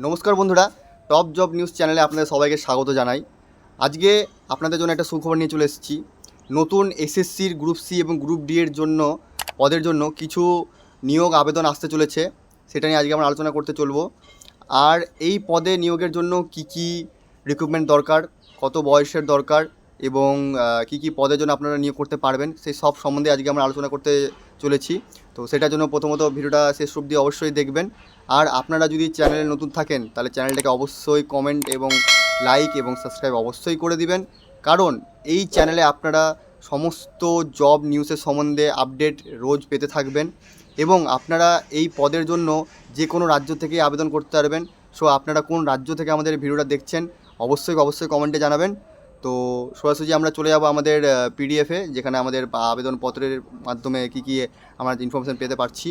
নমস্কার বন্ধুরা, top job news চ্যানেলে আপনাদের সবাইকে স্বাগত জানাই। আজকে আপনাদের জন্য একটা সুখবর নিয়ে চলে এসেছি। নতুন এসএসসির গ্রুপ সি এবং গ্রুপ ডি এর জন্য পদের জন্য কিছু নিয়োগ আবেদন আসতে চলেছে, সেটা নিয়ে আজকে আমরা আলোচনা করতে চলবো। আর এই পদে নিয়োগের জন্য কি রিক্রুটমেন্ট দরকার, কত বয়সের দরকার এবং কি পদের জন্য আপনারা নিয়োগ করতে পারবেন, সেই সব সম্বন্ধে আজকে আমরা আলোচনা করতে চলেছি। তো সেটার জন্য প্রথমত ভিডিওটা শেষ অবধি অবশ্যই দেখবেন। আর আপনারা যদি চ্যানেলে নতুন থাকেন তাহলে চ্যানেলটাকে অবশ্যই কমেন্ট এবং লাইক এবং সাবস্ক্রাইব অবশ্যই করে দিবেন, কারণ এই চ্যানেলে আপনারা সমস্ত জব নিউজের সম্বন্ধে আপডেট রোজ পেতে থাকবেন এবং আপনারা এই পদের জন্য যে কোনো রাজ্য থেকে আবেদন করতে পারবেন। সো আপনারা কোন রাজ্য থেকে আমাদের ভিডিওটা দেখছেন অবশ্যই কমেন্টে জানাবেন। তো সরাসরি আমরা চলে যাব আমাদের পিডিএফে, যেখানে আমাদের আবেদনপত্রের মাধ্যমে কি আমরা ইনফরমেশান পেতে পারছি।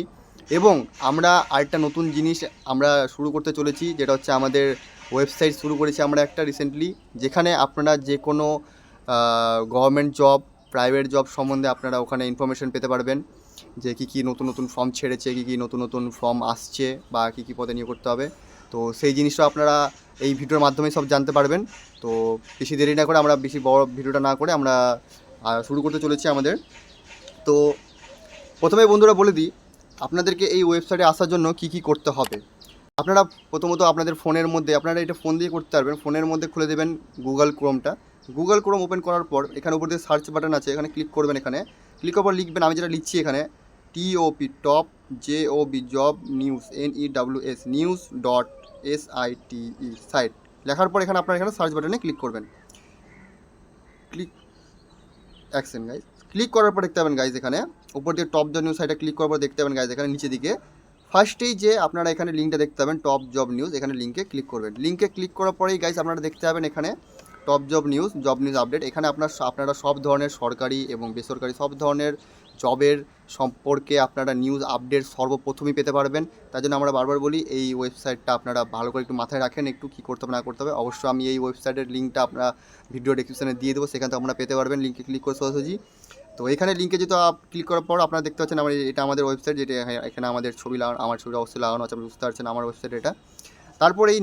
এবং আমরা আরেকটা নতুন জিনিস আমরা শুরু করতে চলেছি, যেটা হচ্ছে আমাদের ওয়েবসাইট শুরু করেছি আমরা একটা রিসেন্টলি, যেখানে আপনারা যে কোনো গভর্নমেন্ট জব, প্রাইভেট জব সম্বন্ধে আপনারা ওখানে ইনফরমেশান পেতে পারবেন, যে কী নতুন ফর্ম ছেড়েছে, কী নতুন ফর্ম আসছে বা কী পদে নিয়োগ করতে হবে। তো সেই জিনিসটা আপনারা এই ভিডিওর মাধ্যমে সব জানতে পারবেন। তো বেশি দেরি না করে, আমরা বেশি বড় ভিডিওটা না করে আমরা শুরু করতে চলেছি আমাদের। তো প্রথমে বন্ধুরা বলে দিই আপনাদেরকে এই ওয়েবসাইটে আসার জন্য কি করতে হবে। আপনারা প্রথমত আপনাদের ফোনের মধ্যে, আপনারা এটা ফোন দিয়ে করতে পারবেন, ফোনের মধ্যে খুলে দেবেন গুগল ক্রোমটা। গুগল ক্রোম ওপেন করার পর এখানে উপর দিয়ে সার্চ বাটন আছে, এখানে ক্লিক করবেন। এখানে ক্লিক করার পর লিখবেন, আমি যেটা লিখছি এখানে, TOP top JOB job news NEWS news .SITE site লেখার পর এখানে আপনারা এখানে সার্চ বাটনে ক্লিক করবেন। ক্লিক অ্যাকশন গাইজ, ক্লিক করার পর দেখতে পাবেন গাইজ এখানে উপর দিয়ে টপ জব নিউজ সাইটে ক্লিক করার পর দেখতে পাবেন গাইজ এখানে নিচের দিকে ফার্স্টেই যে আপনারা এখানে লিঙ্কটা দেখতে পাবেন টপ জব নিউজ, এখানে লিঙ্কে ক্লিক করবেন। লিঙ্কে ক্লিক করার পরেই গাইজ আপনারা দেখতে পাবেন এখানে টপ জব নিউজ আপডেট। এখানে আপনারা সব ধরনের সরকারি এবং বেসরকারি সব ধরনের জবের সম্পর্কে আপনারা নিউজ আপডেট সর্বপ্রথমই পেতে পারবেন। তার জন্য আমরা বারবার বলি এই ওয়েবসাইটটা আপনারা ভালো করে একটু মাথায় রাখেন, একটু কী করতে হবে না করতে হবে। অবশ্যই আমি এই ওয়েবসাইটের লিঙ্কটা আপনারা ভিডিও ডেসক্রিপশনে দিয়ে দেবো, সেখান থেকে আপনারা পেতে পারবেন লিঙ্কে ক্লিক করে সরাসরি। তো এখানে লিঙ্কে যেহেতু ক্লিক করার পর আপনারা দেখতে পাচ্ছেন এটা আমাদের ওয়েবসাইট, যেটা এখানে আমাদের ছবি লাগানো, আমার ছবি অবশ্যই লাগানো আছে, আপনি বুঝতে পারছেন আমার ওয়েবসাইট এটা। তারপর এই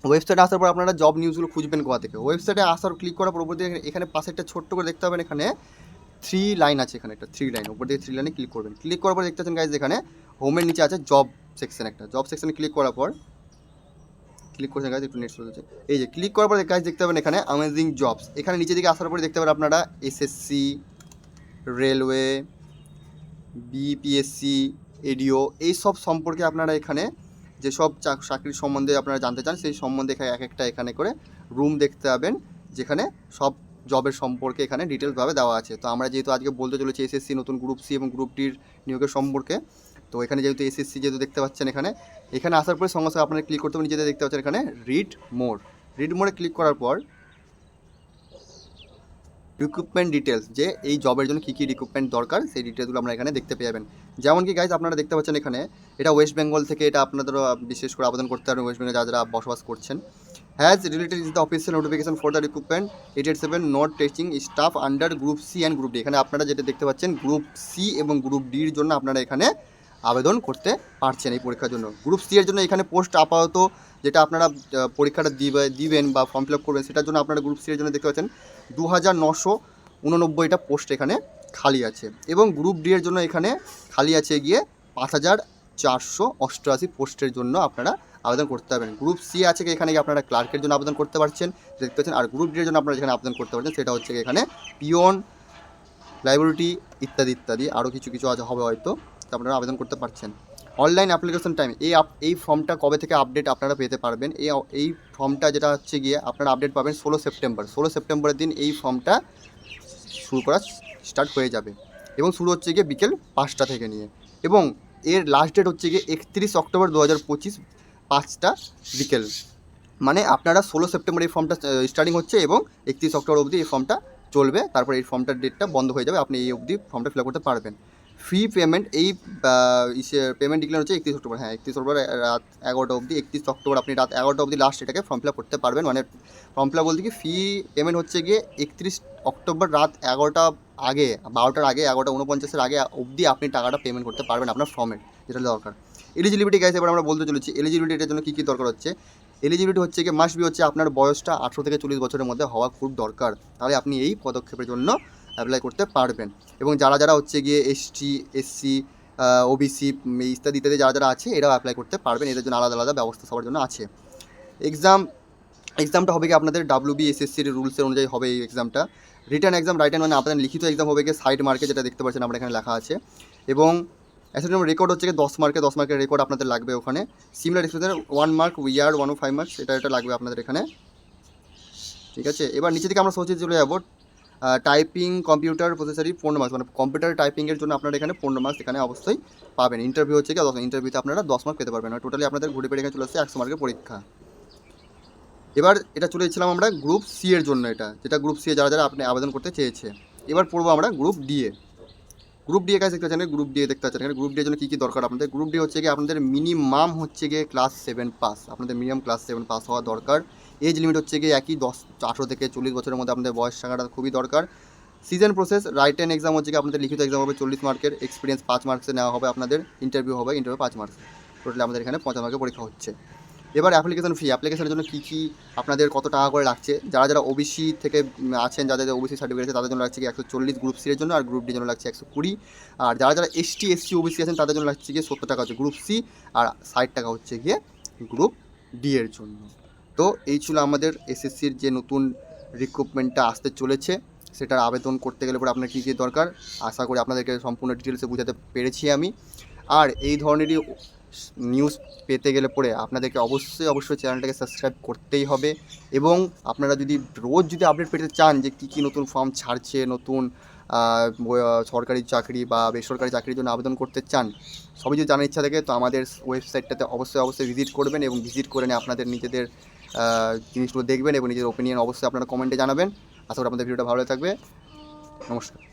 ওয়েবসাইটে আসার পর আপনারা জব নিউজগুলো খুঁজবেন কোথা থেকে। ওয়েবসাইটে আসার ক্লিক করার পর উপর দিয়ে এখানে পাশে একটা ছোট্ট করে দেখতে পাবেন এখানে 3 লাইন আছে, এখানে একটা 3 লাইন, উপর দিয়ে 3 লাইনে ক্লিক করবেন। ক্লিক করার পর দেখতে পাচ্ছেন গাইজ এখানে হোমের নিচে আছে জব সেকশন, একটা জব সেকশনে ক্লিক করার পর ক্লিক করছেন গাইজ, একটু নেট স্লো হচ্ছে। এই যে ক্লিক করার পর গাইজ দেখতে পাবেন এখানে অ্যামেজিং জবস। এখানে নিচের দিকে আসার পরে দেখতে পাবেন আপনারা এসএসসি, রেলওয়ে, বিপিএসসি, এডিও, এই সব সম্পর্কে আপনারা এখানে যেসব চাকরির সম্বন্ধে আপনারা জানতে চান সেই সম্বন্ধে এক একটা এখানে করে রুম দেখতে পাবেন, যেখানে সব জবের সম্পর্কে এখানে ডিটেলসভাবে দেওয়া আছে। তো আমরা যেহেতু আজকে বলতে চলেছি এসএসসি নতুন গ্রুপ সি এবং গ্রুপ ডির নিয়োগের সম্পর্কে, তো এখানে যেহেতু এসএসসি যেহেতু দেখতে পাচ্ছেন এখানে আসার পরে সঙ্গে সঙ্গে আপনারা ক্লিক করতে হবে, নিচেতে দেখতে পাচ্ছেন এখানে রিড মোড়ে ক্লিক করার পর রিক্রুটমেন্ট ডিটেলস, যে এই জবের জন্য কী রিক্রুটমেন্ট দরকার সেই ডিটেলসগুলো আমরা এখানে দেখতে পেয়ে যাবেন। যেমন কি গাইজ আপনারা দেখতে পাচ্ছেন এখানে এটা ওয়েস্ট বেঙ্গল থেকে, এটা আপনাদেরও বিশেষ করে আবেদন করতে পারবেন ওয়েস্ট বেঙ্গলে যারা বসবাস করছেন। Has related is the official notification for the recruitment 887 non teaching staff under group C and group D. এখানে আপনারা যেটা দেখতে পাচ্ছেন গ্রুপ সি এবং গ্রুপ ডির জন্য আপনারা এখানে আবেদন করতে পারছেন এই পরীক্ষার জন্য। গ্রুপ সি এর জন্য এখানে পোস্ট আপাতত যেটা আপনারা পরীক্ষাটা দিবেন বা ফর্ম ফিল আপ করবেন, সেটার জন্য আপনারা গ্রুপ সি এর জন্য দেখতে পাচ্ছেন 2989টা পোস্ট এখানে খালি আছে, এবং গ্রুপ ডি এর জন্য এখানে খালি আছে গিয়ে 5488 পোস্টের জন্য আপনারা আবেদন করতে পারবেন। গ্রুপ সি আছে এখানে আপনারা ক্লার্কের জন্য আবেদন করতে পারছেন দেখতে পাচ্ছেন, আর গ্রুপ ডি এর জন্য আপনারা যেখানে আবেদন করতে পারছেন সেটা হচ্ছে এখানে পিওন, লাইব্রেরি ইত্যাদি আরও কিছু হবে হয়তো, আপনারা আবেদন করতে পারছেন। অনলাইন অ্যাপ্লিকেশন টাইম, এই ফর্মটা কবে থেকে আপডেট আপনারা পেতে পারবেন, এই ফর্মটা যেটা হচ্ছে গিয়ে আপনারা আপডেট পাবেন 16 সেপ্টেম্বরের দিন এই ফর্মটা শুরু করা স্টার্ট হয়ে যাবে, এবং শুরু হচ্ছে গিয়ে বিকেল 5টা থেকে নিয়ে, এবং এর লাস্ট ডেট হচ্ছে গিয়ে 31 অক্টোবর 2025 5টা বিকেল। মানে আপনারা 16 সেপ্টেম্বর এই ফর্মটা স্টার্টিং হচ্ছে এবং 31 অক্টোবর অবধি এই ফর্মটা চলবে, তারপর এই ফর্মটার ডেটটা বন্ধ হয়ে যাবে, আপনি এই অবধি ফর্মটা ফিল আপ করতে পারবেন। ফি পেমেন্ট, এই পেমেন্ট ডিক্লেয়ার হচ্ছে 31 অক্টোবর, 31 অক্টোবর রাত 11টা অবধি, 31 অক্টোবর আপনি রাত 11টা অবধি লাস্ট এটাকে ফর্ম ফিল আপ করতে পারবেন। মানে ফর্ম ফিল আপ বলতে কি, ফি পেমেন্ট হচ্ছে গিয়ে 31 অক্টোবর রাত 11টা আগে, 12টার আগে, 11টা 49-এর আগে অবধি আপনি টাকাটা পেমেন্ট করতে পারবেন আপনার ফর্মের যেটা দরকার। এলিজিবিলিটি গাইস এবার আমরা বলতে চলেছি এলিজিবিলিটির জন্য কী কী দরকার হচ্ছে। এলিজিবিলিটি হচ্ছে কি মাস্ট বি হচ্ছে আপনার বয়সটা 18 থেকে 40 বছরের মধ্যে হওয়া খুব দরকার, তাহলে আপনি এই পদক্ষেপের জন্য অ্যাপ্লাই করতে পারবেন। এবং যারা যারা হচ্ছে গিয়ে এসটি এসসি ওবিসি ইত্যাদি ইত্যাদি যারা আছে এরাও অ্যাপ্লাই করতে পারবেন, এদের জন্য আলাদা আলাদা ব্যবস্থা সবার জন্য আছে। এক্সামটা হবে কি আপনাদের WBSSCর রুলসের অনুযায়ী হবে এই এক্সামটা। রিটার্ন এক্সাম মানে আপনাদের লিখিত এক্সাম হবে কি সাইড মার্কে, যেটা দেখতে পাচ্ছেন আমরা এখানে লেখা আছে। এবং অ্যাসাইনমেন্ট রেকর্ড হচ্ছে কি 10 মার্কের রেকর্ড আপনাদের লাগবে ওখানে। সিমিলার এক্সপ্রেশনের 1 মার্ক ইয়ার 1 ও 5 মার্কস এটা লাগবে আপনাদের এখানে, ঠিক আছে। এবার নিচে থেকে আমরা সোচে চলে যাবো। টাইপিং কম্পিউটার প্রসেসরই 15 মার্কস, মানে কম্পিউটার টাইপিংয়ের জন্য আপনারা এখানে 15 মার্কস এখানে অবশ্যই পাবেন। ইন্টারভিউ হচ্ছে কি 10, ইন্টারভিউতে আপনারা 10 মার্ক পেতে পারবেন। টোটালি আপনাদের ঘুরে পেরে এখানে চলে আসছে 100 মার্কের পরীক্ষা। এবার এটা চলে এসেছিলাম আমরা গ্রুপ সি এর জন্য, যেটা গ্রুপ সি যারা যারা আপনি আবেদন করতে চেয়েছে। এবার পড়বো আমরা group D A. Group D A কাজ দেখতে পাচ্ছেন, গ্রুপ ডি এ দেখতে পাচ্ছেন এখানে। গ্রুপ ডি এর জন্য কী কী দরকার আপনাদের? গ্রুপ ডি হচ্ছে কি আপনাদের মিনিমাম হচ্ছে গিয়ে ক্লাস 7 পাস, আপনাদের মিনিমাম ক্লাস 7 পাস হওয়া দরকার। এজ লিমিট হচ্ছে গিয়ে একই 18 থেকে 40 বছরের মধ্যে আপনাদের বয়স থাকাটা খুবই দরকার। সিজন প্রসেস রাইটেন এক্সাম হচ্ছে কি আপনাদের লিখিত এক্সাম হবে 40 মার্কের, এক্সপিরিয়েন্স 5 মার্কসে নেওয়া হবে আপনাদের, ইন্টারভিউ 5 মার্কস, টোটালি আমাদের এখানে 50 মার্কের পরীক্ষা হচ্ছে। এবার অ্যাপ্লিকেশন ফি, অ্যাপ্লিকেশনের জন্য কী কী আপনাদের কত টাকা করে লাগছে? যারা যারা ওবিসি থেকে আছেন, যাদের ওবিসি সার্টিফিকেট আছে তাদের জন্য লাগছে কি 140 গ্রুপ সি এর জন্য, আর গ্রুপ ডির জন্য লাগছে 120। আর যারা যারা এসটি এসসি ওবিসি আছেন তাদের জন্য লাগছে গিয়ে 70 টাকা হচ্ছে গ্রুপ সি, আর 60 টাকা হচ্ছে গিয়ে গ্রুপ ডি এর জন্য। তো এই ছিল আমাদের এসএসসির যে নতুন রিক্রুটমেন্টটা আসতে চলেছে, সেটার আবেদন করতে গেলে পরে আপনার কী কী দরকার আশা করি আপনাদেরকে সম্পূর্ণ ডিটেলসে বোঝাতে পেরেছি আমি। আর এই ধরনেরই নিউজ পেতে গেলে পরে আপনাদেরকে অবশ্যই চ্যানেলটাকে সাবস্ক্রাইব করতেই হবে। এবং আপনারা যদি রোজ আপডেট পেতে চান যে কী কী নতুন ফর্ম ছাড়ছে, নতুন সরকারি চাকরি বা বেসরকারি চাকরির জন্য আবেদন করতে চান, সবই যদি জানার ইচ্ছা থাকে তো আমাদের ওয়েবসাইটটাতে অবশ্যই ভিজিট করবেন, এবং ভিজিট করে নিয়ে আপনাদের নিজেদের জিনিসগুলো দেখবেন এবং নিজের ওপিনিয়ন অবশ্যই আপনারা কমেন্টে জানাবেন। আশা করি আপনাদের ভিডিওটা ভালো থাকবে। নমস্কার।